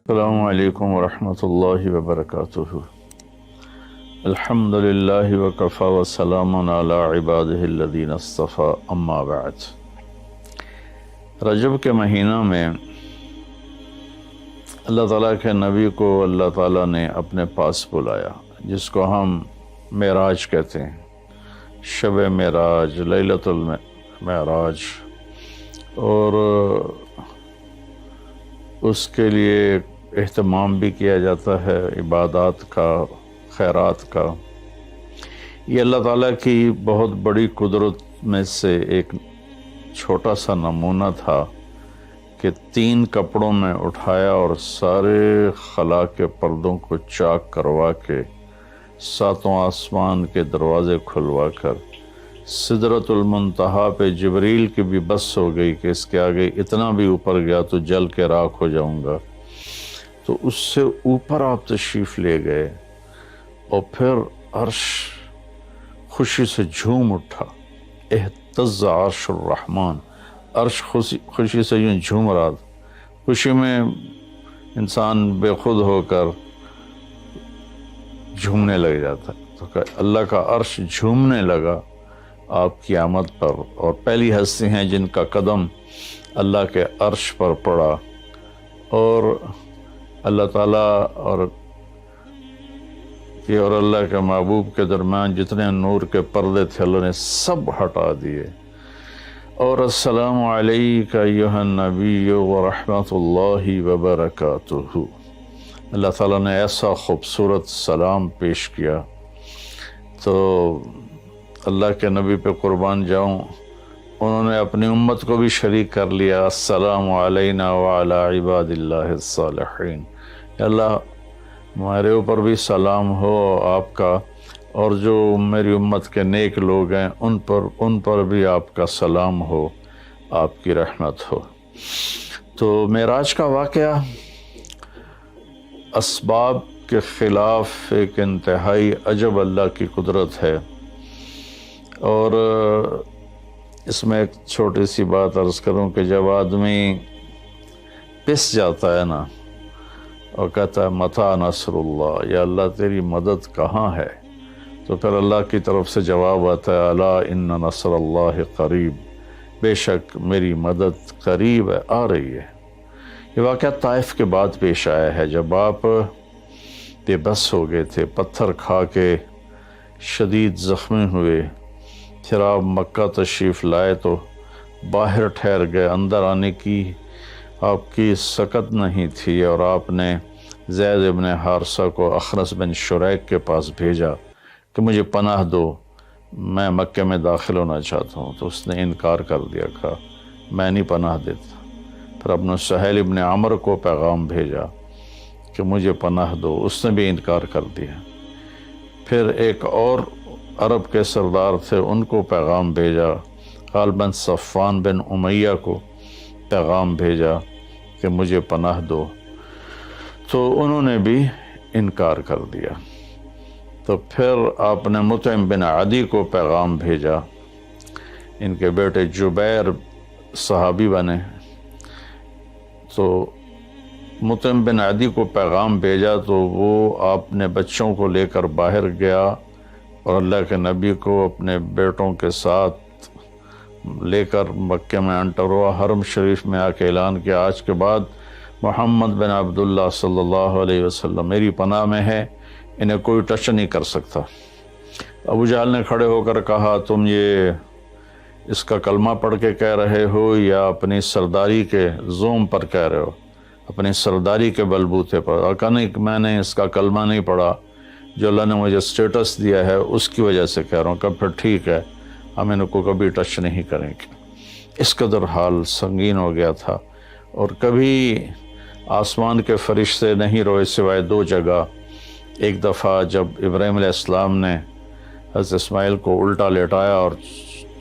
السلام علیکم ورحمۃ اللہ وبرکاتہ۔ الحمد للہ وکفی وسلام علی عبادہ الذین اصطفی، اما بعد۔ رجب کے مہینہ میں اللہ تعالیٰ کے نبی کو اللہ تعالیٰ نے اپنے پاس بلایا، جس کو ہم معراج کہتے ہیں، شب معراج، لیلۃ المعراج، اور اس کے لیے اہتمام بھی کیا جاتا ہے، عبادات کا، خیرات کا۔ یہ اللہ تعالیٰ کی بہت بڑی قدرت میں سے ایک چھوٹا سا نمونہ تھا کہ 3 کپڑوں میں اٹھایا اور سارے خلا کے پردوں کو چاک کروا کے 7 آسمان کے دروازے کھلوا کر سدرۃ المنتہا پہ جبریل کی بھی بس ہو گئی کہ اس کے آگے اتنا بھی اوپر گیا تو جل کے راکھ ہو جاؤں گا، تو اس سے اوپر آپ تشریف لے گئے، اور پھر عرش خوشی سے جھوم اٹھا، اہتز عرش الرحمن، عرش خوشی سے یوں جھوم رہا تھا۔ خوشی میں انسان بے خود ہو کر جھومنے لگ جاتا ہے، تو کہ اللہ کا عرش جھومنے لگا آپ کی آمد پر، اور پہلی ہستی ہیں جن کا قدم اللہ کے عرش پر پڑا، اور اللہ تعالیٰ اور اللہ کے محبوب کے درمیان جتنے نور کے پردے تھے اللہ نے سب ہٹا دیے، اور السلام علیک ایھا النبی ورحمۃ اللہ وبرکاتہ۔ اللہ تعالیٰ نے ایسا خوبصورت سلام پیش کیا، تو اللہ کے نبی پہ قربان جاؤں، انہوں نے اپنی امت کو بھی شریک کر لیا، السلام علینا وعلی عباد اللہ الصالحین۔ اللہ ہمارے اوپر بھی سلام ہو آپ کا، اور جو میری امت کے نیک لوگ ہیں ان پر بھی آپ کا سلام ہو، آپ کی رحمت ہو۔ تو معراج کا واقعہ اسباب کے خلاف ایک انتہائی عجب اللہ کی قدرت ہے، اور اس میں ایک چھوٹی سی بات عرض کروں کہ جب آدمی پس جاتا ہے نا اور کہتا ہے متی نصر اللہ، یا اللہ تیری مدد کہاں ہے، تو پھر اللہ کی طرف سے جواب آتا ہے الا ان نصر اللہ قریب، بے شک میری مدد قریب ہے، آ رہی ہے۔ یہ واقعہ طائف کے بعد پیش آیا ہے، جب آپ بے بس ہو گئے تھے، پتھر کھا کے شدید زخمی ہوئے، پھر آپ مکہ تشریف لائے تو باہر ٹھہر گئے، اندر آنے کی آپ کی سکت نہیں تھی، اور آپ نے زید ابن حارثہ کو اخنس بن شریک کے پاس بھیجا کہ مجھے پناہ دو، میں مکہ میں داخل ہونا چاہتا ہوں، تو اس نے انکار کر دیا، کہا میں نہیں پناہ دیتا۔ پھر اپنے سہیل ابن عمر کو پیغام بھیجا کہ مجھے پناہ دو، اس نے بھی انکار کر دیا۔ پھر ایک اور عرب کے سردار تھے، ان کو پیغام بھیجا، غالباً صفوان بن امیہ کو پیغام بھیجا کہ مجھے پناہ دو، تو انہوں نے بھی انکار کر دیا۔ تو پھر آپ نے مطعم بن عدی کو پیغام بھیجا، ان کے بیٹے جبیر صحابی بنے، تو مطعم بن عدی کو پیغام بھیجا تو وہ آپ نے بچوں کو لے کر باہر گیا، اور اللہ کے نبی کو اپنے بیٹوں کے ساتھ لے کر مکہ میں انٹر ہوا، حرم شریف میں آ کے اعلان کیا آج کے بعد محمد بن عبداللہ صلی اللہ علیہ وسلم میری پناہ میں ہے، انہیں کوئی ٹچ نہیں کر سکتا۔ ابو جہل نے کھڑے ہو کر کہا تم یہ اس کا کلمہ پڑھ کے کہہ رہے ہو یا اپنی سرداری کے زوم پر کہہ رہے ہو، اپنی سرداری کے بلبوتے پر؟ اور کہا نہیں، میں نے اس کا کلمہ نہیں پڑھا، جو اللہ نے مجھے سٹیٹس دیا ہے اس کی وجہ سے کہہ رہا ہوں۔ کہ پھر ٹھیک ہے، ہم ان کو کبھی ٹچ نہیں کریں گے۔ اس قدر حال سنگین ہو گیا تھا، اور کبھی آسمان کے فرشتے نہیں روئے سوائے 2 جگہ۔ ایک دفعہ جب ابراہیم علیہ السلام نے حضرت اسماعیل کو الٹا لیٹایا اور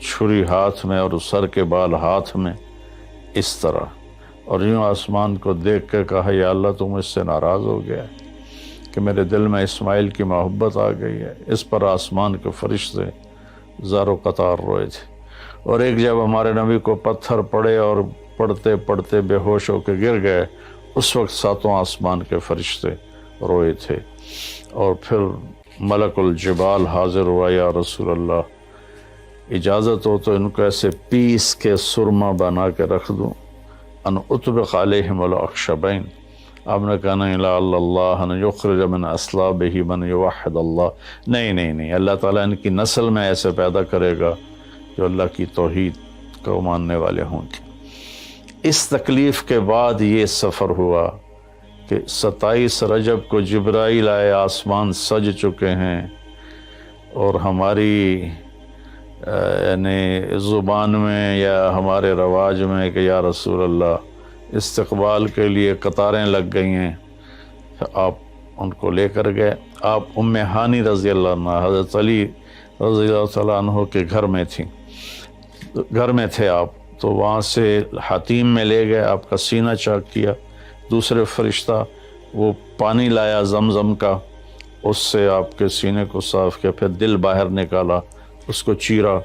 چھری ہاتھ میں اور سر کے بال ہاتھ میں، اس طرح، اور یوں آسمان کو دیکھ کے کہا یا اللہ تو مجھ سے ناراض ہو گیا ہے کہ میرے دل میں اسماعیل کی محبت آ گئی ہے۔ اس پر آسمان کے فرشتے زار و قطار روئے تھے۔ اور ایک جب ہمارے نبی کو پتھر پڑے اور پڑھتے پڑھتے بے ہوش ہو کے گر گئے، اس وقت ساتوں آسمان کے فرشتے روئے تھے، اور پھر ملک الجبال حاضر ہوا، یا رسول اللہ اجازت ہو تو ان کو ایسے پیس کے سرما بنا کے رکھ دوں، ان اطبق علیہم الاخشبین۔ آپ نے کہا نہیں، لعل اللہ ان یخرج من اصلابہ من یوحد اللہ، نہیں، اللہ تعالیٰ ان کی نسل میں ایسے پیدا کرے گا جو اللہ کی توحید کو ماننے والے ہوں گے۔ اس تکلیف کے بعد یہ سفر ہوا کہ 27 رجب کو جبرائیل آئے، آسمان سج چکے ہیں، اور ہماری یعنی زبان میں یا ہمارے رواج میں کہ یا رسول اللہ استقبال کے لیے قطاریں لگ گئی ہیں، آپ ان کو لے کر گئے۔ آپ ام ہانی رضی اللہ عنہ، حضرت علی رضی اللہ تعالیٰ عنہ کے گھر میں تھے آپ، تو وہاں سے حتیم میں لے گئے، آپ کا سینہ چاک کیا، دوسرے فرشتہ وہ پانی لایا زمزم کا، اس سے آپ کے سینے کو صاف کیا، پھر دل باہر نکالا، اس کو چیرا،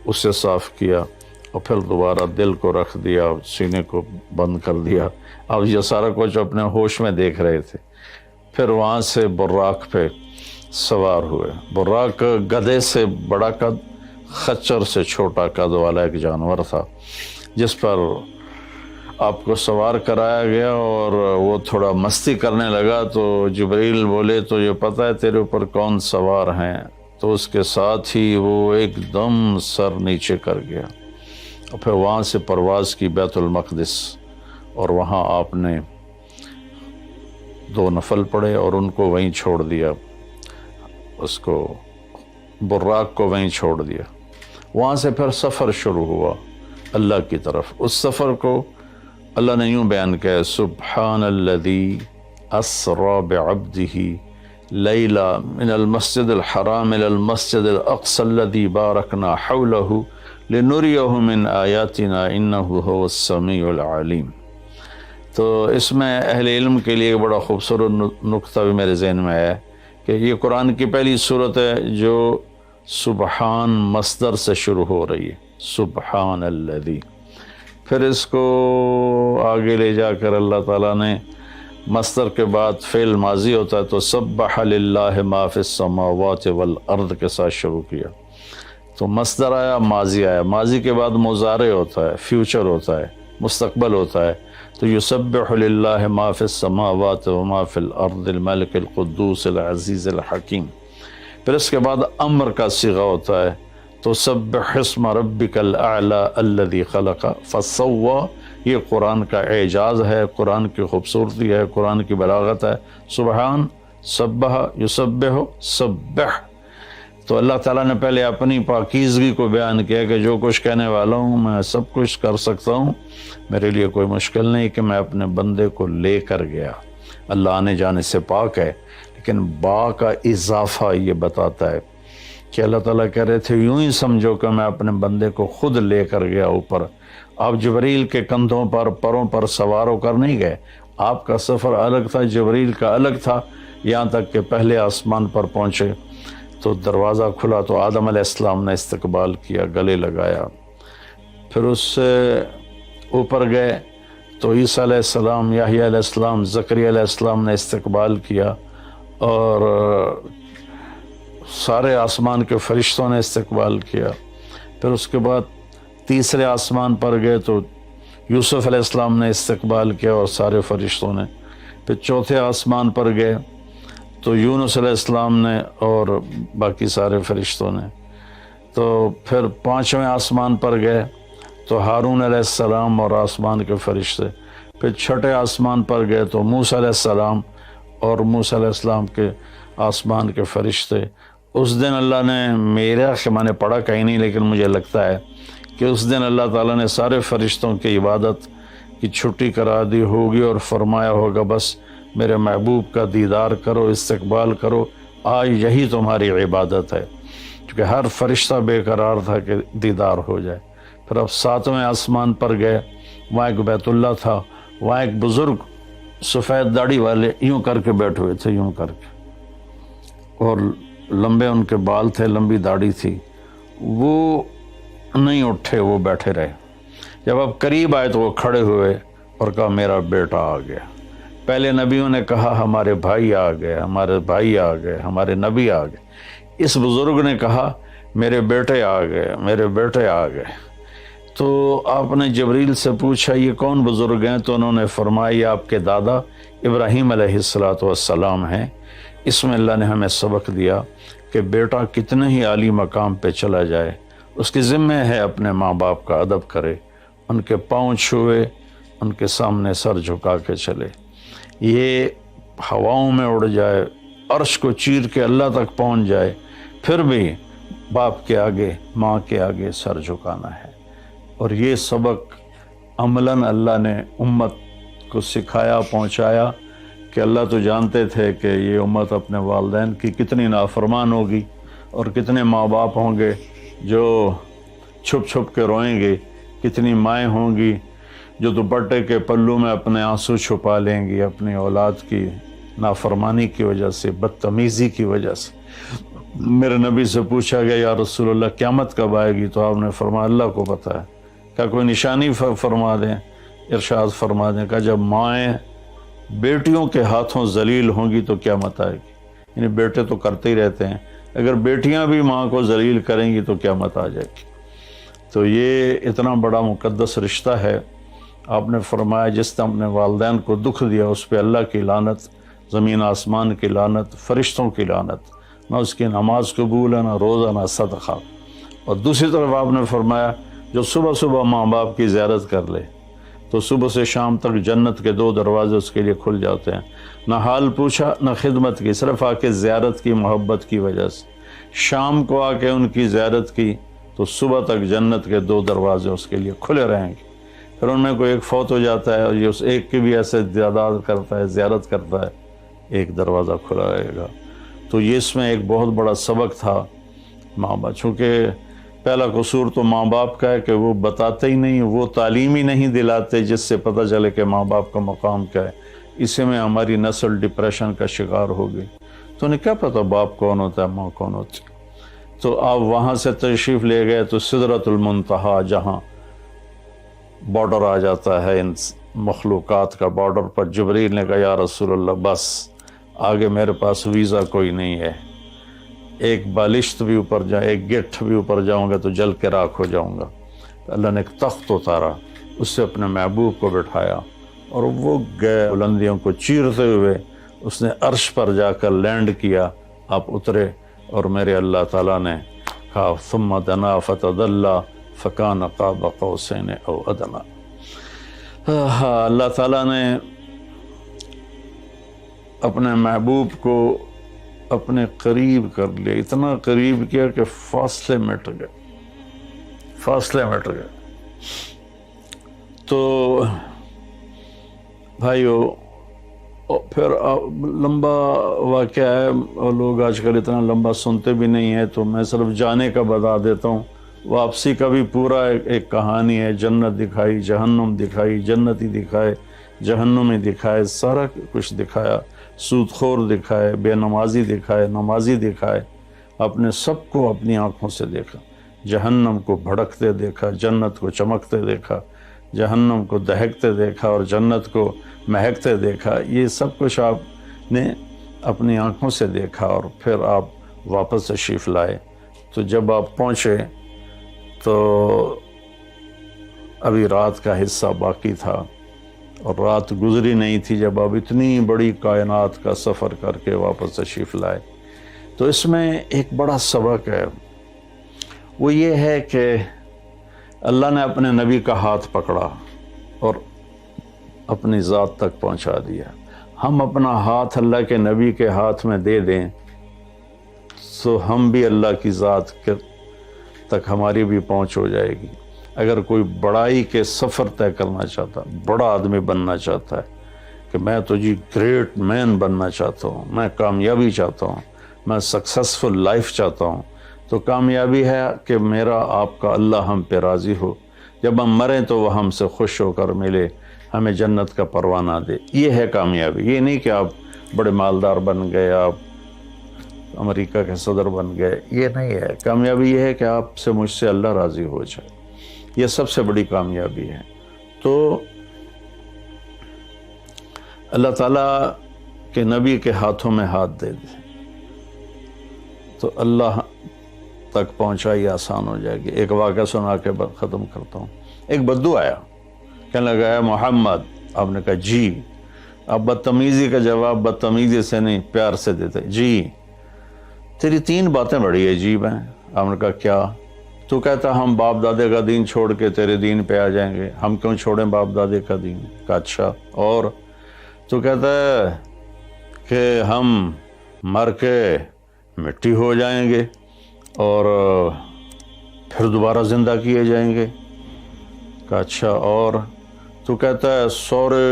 اسے صاف کیا، اور پھر دوبارہ دل کو رکھ دیا، سینے کو بند کر دیا۔ اب یہ سارا کچھ اپنے ہوش میں دیکھ رہے تھے۔ پھر وہاں سے براق پہ سوار ہوئے۔ براق گدھے سے بڑا قد، خچر سے چھوٹا قد والا ایک جانور تھا، جس پر آپ کو سوار کرایا گیا، اور وہ تھوڑا مستی کرنے لگا تو جبریل بولے تو یہ پتہ ہے تیرے اوپر کون سوار ہیں؟ تو اس کے ساتھ ہی وہ ایک دم سر نیچے کر گیا، اور پھر وہاں سے پرواز کی بیت المقدس، اور وہاں آپ نے 2 نفل پڑھے اور ان کو وہیں چھوڑ دیا، اس کو براق کو وہیں چھوڑ دیا۔ وہاں سے پھر سفر شروع ہوا اللہ کی طرف۔ اس سفر کو اللہ نے یوں بیان کیا، سبحان الذی اسری بعبدہ لیلا من المسجد الحرام الى المسجد الاقصى الذی بارکنا حولہ لنریہ من آیاتنا انہ هو السمیع العلیم۔ تو اس میں اہل علم کے لیے بڑا خوبصورت نقطہ بھی میرے ذہن میں ہے کہ یہ قرآن کی پہلی صورت ہے جو سبحان مصدر سے شروع ہو رہی ہے، سبحان الذی۔ پھر اس کو آگے لے جا کر اللہ تعالیٰ نے مصدر کے بعد فعل ماضی ہوتا ہے تو سبح للہ ما فی السماوات والارض کے ساتھ شروع کیا، تو مصدر آیا، ماضی آیا، ماضی کے بعد مضارع ہوتا ہے، فیوچر ہوتا ہے، مستقبل ہوتا ہے، تو یسبح للہ ما فی السماوات وما فی الارض الملک القدوس العزیز الحکیم۔ پھر اس کے بعد امر کا صیغہ ہوتا ہے تو سبح اسم ربک الاعلی الذی خلق فسوی۔ یہ قرآن کا اعجاز ہے، قرآن کی خوبصورتی ہے، قرآن کی بلاغت ہے۔ سبحان، سبح، یسبح، سبح۔ تو اللہ تعالیٰ نے پہلے اپنی پاکیزگی کو بیان کیا کہ جو کچھ کہنے والا ہوں میں سب کچھ کر سکتا ہوں، میرے لیے کوئی مشکل نہیں کہ میں اپنے بندے کو لے کر گیا۔ اللہ آنے جانے سے پاک ہے، لیکن با کا اضافہ یہ بتاتا ہے کہ اللہ تعالیٰ کہہ رہے تھے یوں ہی سمجھو کہ میں اپنے بندے کو خود لے کر گیا اوپر۔ آپ جبریل کے کندھوں پر، پروں پر سوار ہو کر نہیں گئے، آپ کا سفر الگ تھا، جبریل کا الگ تھا، یہاں تک کہ پہلے آسمان پر پہنچے تو دروازہ کھلا تو آدم علیہ السلام نے استقبال کیا، گلے لگایا۔ پھر اس سے اوپر گئے تو عیسیٰ علیہ السلام، یحییٰ علیہ السلام، زکریا علیہ السلام نے استقبال کیا، اور سارے آسمان کے فرشتوں نے استقبال کیا۔ پھر اس کے بعد تیسرے آسمان پر گئے تو یوسف علیہ السلام نے استقبال کیا اور سارے فرشتوں نے۔ پھر چوتھے آسمان پر گئے تو یونس علیہ السلام نے اور باقی سارے فرشتوں نے۔ تو پھر پانچویں آسمان پر گئے تو ہارون علیہ السلام اور آسمان کے فرشتے۔ پھر چھٹے آسمان پر گئے تو موسیٰ علیہ السلام اور موسیٰ علیہ السلام کے آسمان کے فرشتے۔ اس دن اللہ نے، میرا کہ میں نے پڑھا کہیں نہیں لیکن مجھے لگتا ہے کہ اس دن اللہ تعالیٰ نے سارے فرشتوں کی عبادت کی چھٹی کرا دی ہوگی اور فرمایا ہوگا بس میرے محبوب کا دیدار کرو، استقبال کرو، آج یہی تمہاری عبادت ہے، کیونکہ ہر فرشتہ بے قرار تھا کہ دیدار ہو جائے۔ پھر اب ساتویں آسمان پر گئے، وہاں ایک بیت اللہ تھا، وہاں ایک بزرگ سفید داڑھی والے یوں کر کے بیٹھے ہوئے تھے، یوں کر کے، اور لمبے ان کے بال تھے، لمبی داڑھی تھی، وہ نہیں اٹھے، وہ بیٹھے رہے۔ جب اب قریب آئے تو وہ کھڑے ہوئے اور کہا میرا بیٹا آ گیا۔ پہلے نبیوں نے کہا ہمارے بھائی آ گئے، ہمارے بھائی آ گئے، ہمارے نبی آ گئے۔ اس بزرگ نے کہا میرے بیٹے آ گئے، میرے بیٹے آ گئے۔ تو آپ نے جبریل سے پوچھا یہ کون بزرگ ہیں؟ تو انہوں نے فرمایا یہ آپ کے دادا ابراہیم علیہ السلام ہیں۔ اس میں اللہ نے ہمیں سبق دیا کہ بیٹا کتنے ہی عالی مقام پہ چلا جائے، اس کی ذمہ ہے اپنے ماں باپ کا ادب کرے، ان کے پاؤں چھوئے، ان کے سامنے سر جھکا کے چلے۔ یہ ہواؤں میں اڑ جائے، عرش کو چیر کے اللہ تک پہنچ جائے، پھر بھی باپ کے آگے، ماں کے آگے سر جھکانا ہے۔ اور یہ سبق عملاً اللہ نے امت کو سکھایا، پہنچایا کہ اللہ تو جانتے تھے کہ یہ امت اپنے والدین کی کتنی نافرمان ہوگی، اور کتنے ماں باپ ہوں گے جو چھپ چھپ کے روئیں گے، کتنی مائیں ہوں گی جو دوپٹے کے پلو میں اپنے آنسو چھپا لیں گی اپنی اولاد کی نافرمانی کی وجہ سے، بدتمیزی کی وجہ سے۔ میرے نبی سے پوچھا گیا یا رسول اللہ قیامت کب آئے گی؟ تو آپ نے فرمایا اللہ کو پتہ ہے۔ کیا کوئی نشانی فرما دیں؟ ارشاد فرما دیں کہ جب مائیں بیٹیوں کے ہاتھوں ذلیل ہوں گی تو قیامت آئے گی۔ یعنی بیٹے تو کرتے ہی رہتے ہیں، اگر بیٹیاں بھی ماں کو ذلیل کریں گی تو قیامت آ جائے گی۔ تو یہ اتنا بڑا مقدس رشتہ ہے۔ آپ نے فرمایا جس نے اپنے والدین کو دکھ دیا اس پہ اللہ کی لعنت، زمین آسمان کی لعنت، فرشتوں کی لعنت، نہ اس کی نماز قبول ہے، نہ روزہ، نہ صدقہ۔ اور دوسری طرف آپ نے فرمایا جو صبح صبح ماں باپ کی زیارت کر لے تو صبح سے شام تک جنت کے 2 دروازے اس کے لیے کھل جاتے ہیں۔ نہ حال پوچھا نہ خدمت کی، صرف آ کے زیارت کی محبت کی وجہ سے۔ شام کو آ کے ان کی زیارت کی تو صبح تک جنت کے 2 دروازے اس کے لیے کھلے رہیں گے۔ پھر ان میں کوئی ایک فوت ہو جاتا ہے اور یہ اس ایک کی بھی ایسے زیادت کرتا ہے، زیارت کرتا ہے، ایک دروازہ کھلا رہے گا۔ تو یہ اس میں ایک بہت بڑا سبق تھا ماں باپ، چونکہ پہلا قصور تو ماں باپ کا ہے کہ وہ بتاتے ہی نہیں، وہ تعلیم ہی نہیں دلاتے جس سے پتہ چلے کہ ماں باپ کا مقام کیا ہے۔ اسی میں ہماری نسل ڈپریشن کا شکار ہو گئی۔ تو انہیں کیا پتہ باپ کون ہوتا ہے، ماں کون ہوتی ہے؟ تو آپ وہاں سے تشریف لے گئے تو سدرۃ المنتہا، جہاں بارڈر آ جاتا ہے ان مخلوقات کا، بارڈر پر جبریل نے کہا یا رسول اللہ بس آگے میرے پاس ویزا کوئی نہیں ہے، ایک بالشت بھی اوپر جائے، ایک گٹھ بھی اوپر جاؤں گا تو جل کے راکھ ہو جاؤں گا۔ تو اللہ نے ایک تخت اتارا، اس سے اپنے محبوب کو بٹھایا اور وہ گئے بلندیوں کو چیرتے ہوئے، اس نے عرش پر جا کر لینڈ کیا، آپ اترے اور میرے اللہ تعالیٰ نے کہا ثم دنا فتدلی فکان قاب قوسین او ادنا۔ اللہ تعالیٰ نے اپنے محبوب کو اپنے قریب کر لیا، اتنا قریب کیا کہ فاصلے مٹ گئے، فاصلے مٹ گئے۔ تو بھائیو پھر لمبا واقعہ ہے، اور لوگ آج کل اتنا لمبا سنتے بھی نہیں ہیں، تو میں صرف جانے کا بتا دیتا ہوں۔ واپسی کا بھی پورا ایک کہانی ہے، جنت دکھائی، جہنم دکھائی، جنتی دکھائے، جہنمی دکھائے، سارا کچھ دکھایا، سود خور دکھائے، بے نمازی دکھائے، نمازی دکھائے، اپنے سب کو اپنی آنکھوں سے دیکھا، جہنم کو بھڑکتے دیکھا، جنت کو چمکتے دیکھا، جہنم کو دہکتے دیکھا اور جنت کو مہکتے دیکھا۔ یہ سب کچھ آپ نے اپنی آنکھوں سے دیکھا اور پھر آپ واپس تشریف لائے۔ تو جب آپ پہنچے تو ابھی رات کا حصہ باقی تھا اور رات گزری نہیں تھی جب آپ اتنی بڑی کائنات کا سفر کر کے واپس تشریف لائے۔ تو اس میں ایک بڑا سبق ہے، وہ یہ ہے کہ اللہ نے اپنے نبی کا ہاتھ پکڑا اور اپنی ذات تک پہنچا دیا۔ ہم اپنا ہاتھ اللہ کے نبی کے ہاتھ میں دے دیں تو ہم بھی اللہ کی ذات تک ہماری بھی پہنچ ہو جائے گی۔ اگر کوئی بڑائی کے سفر طے کرنا چاہتا، بڑا آدمی بننا چاہتا ہے کہ میں تو جی گریٹ مین بننا چاہتا ہوں، میں کامیابی چاہتا ہوں، میں سکسیسفل لائف چاہتا ہوں، تو کامیابی ہے کہ میرا آپ کا اللہ ہم پہ راضی ہو، جب ہم مریں تو وہ ہم سے خوش ہو کر ملے، ہمیں جنت کا پروانہ دے۔ یہ ہے کامیابی۔ یہ نہیں کہ آپ بڑے مالدار بن گئے، آپ امریکہ کے صدر بن گئے، یہ نہیں ہے۔ کامیابی یہ ہے کہ آپ سے، مجھ سے اللہ راضی ہو جائے، یہ سب سے بڑی کامیابی ہے۔ تو اللہ تعالیٰ کے نبی کے ہاتھوں میں ہاتھ دے دے تو اللہ تک پہنچائی آسان ہو جائے گی۔ ایک واقعہ سنا کے ختم کرتا ہوں۔ ایک بدو آیا، کہنے لگا ہے محمد، آپ نے کہا جی۔ آپ بدتمیزی کا جواب بدتمیزی سے نہیں پیار سے دیتے، جی تیری 3 باتیں بڑی عجیب ہیں۔ آپ نے کہا کیا؟ تو کہتا ہم باپ دادے کا دین چھوڑ کے تیرے دین پہ آ جائیں گے، ہم کیوں چھوڑیں باپ دادے کا دین؟ کہا اچھا اور؟ تو کہتا ہے کہ ہم مر کے مٹی ہو جائیں گے اور پھر دوبارہ زندہ کیے جائیں گے۔ کہا اچھا اور؟ تو کہتا ہے سورے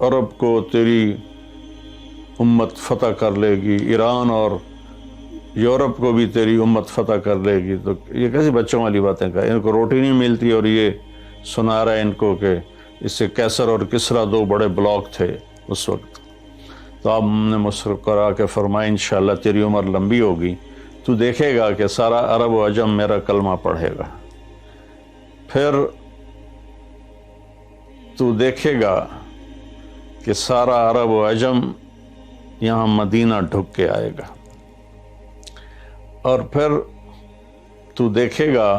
عرب کو تیری امت فتح کر لے گی، ایران اور یورپ کو بھی تیری امت فتح کر لے گی۔ تو یہ کیسی بچوں والی باتیں کہا، ان کو روٹی نہیں ملتی اور یہ سنا رہا ہے ان کو کہ اس سے کیسر اور کسرا 2 بڑے بلاک تھے اس وقت۔ تو آپ نے مسکرا کے فرمایا انشاءاللہ تیری عمر لمبی ہوگی، تو دیکھے گا کہ سارا عرب و عجم میرا کلمہ پڑھے گا، پھر تو دیکھے گا کہ سارا عرب و عجم یہاں مدینہ ڈھک کے آئے گا، اور پھر تو دیکھے گا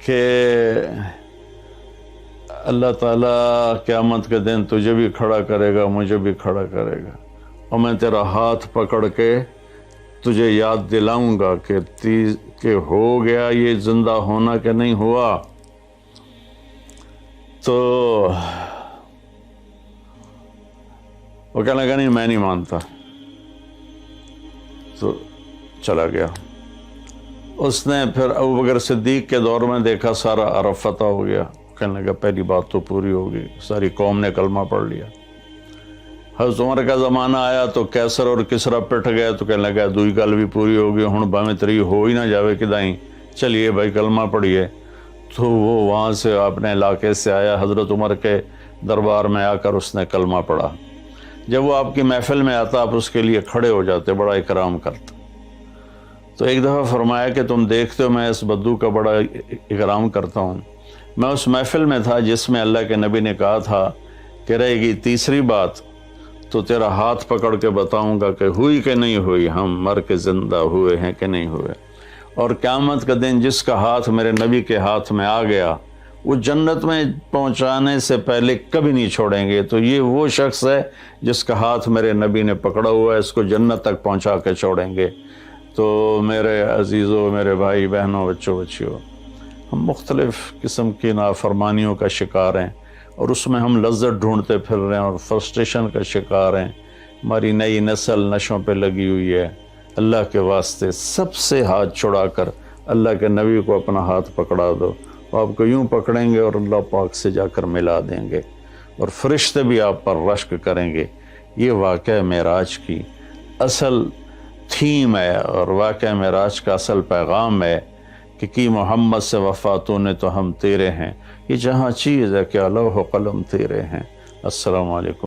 کہ اللہ تعالیٰ قیامت کے دن تجھے بھی کھڑا کرے گا، مجھے بھی کھڑا کرے گا، اور میں تیرا ہاتھ پکڑ کے تجھے یاد دلاؤں گا کہ ہو گیا یہ زندہ ہونا کہ نہیں ہوا۔ تو وہ کہنے لگا نہیں میں نہیں مانتا، تو چلا گیا۔ اس نے پھر ابوبکر صدیق کے دور میں دیکھا سارا عرب فتح ہو گیا، کہنے لگا پہلی بات تو پوری ہوگی، ساری قوم نے کلمہ پڑھ لیا۔ حضرت عمر کا زمانہ آیا تو کیسر اور کسرا پٹ گئے، تو کہنے لگا دوئی گل بھی پوری ہوگی، ہن باویں تری ہو ہی نہ جاوے کدائیں، چلیے بھائی کلمہ پڑھیے۔ تو وہ وہاں سے اپنے علاقے سے آیا، حضرت عمر کے دربار میں آ کر اس نے کلمہ پڑھا۔ جب وہ آپ کی محفل میں آتا آپ اس کے لیے کھڑے ہو جاتے، بڑا اکرام کرتا۔ تو ایک دفعہ فرمایا کہ تم دیکھتے ہو میں اس بدو کا بڑا اکرام کرتا ہوں، میں اس محفل میں تھا جس میں اللہ کے نبی نے کہا تھا کہ رہے گی تیسری بات تو تیرا ہاتھ پکڑ کے بتاؤں گا کہ ہوئی کہ نہیں ہوئی، ہم مر کے زندہ ہوئے ہیں کہ نہیں ہوئے۔ اور قیامت کا دن جس کا ہاتھ میرے نبی کے ہاتھ میں آ گیا وہ جنت میں پہنچانے سے پہلے کبھی نہیں چھوڑیں گے۔ تو یہ وہ شخص ہے جس کا ہاتھ میرے نبی نے پکڑا ہوا ہے، اس کو جنت تک پہنچا کے چھوڑیں گے۔ تو میرے عزیزوں، میرے بھائی بہنوں، بچوں بچیوں، ہم مختلف قسم کی نافرمانیوں کا شکار ہیں اور اس میں ہم لذت ڈھونڈتے پھر رہے ہیں اور فرسٹریشن کا شکار ہیں۔ ہماری نئی نسل نشوں پہ لگی ہوئی ہے۔ اللہ کے واسطے سب سے ہاتھ چھڑا کر اللہ کے نبی کو اپنا ہاتھ پکڑا دو، آپ کو یوں پکڑیں گے اور اللہ پاک سے جا کر ملا دیں گے، اور فرشتے بھی آپ پر رشک کریں گے۔ یہ واقعہ معراج کی اصل تھیم ہے اور واقعہ معراج کا اصل پیغام ہے کہ کی محمد سے وفاتوں نے تو ہم تیرے ہیں، یہ جہاں چیز ہے کہ لوح و قلم تیرے ہیں۔ السلام علیکم۔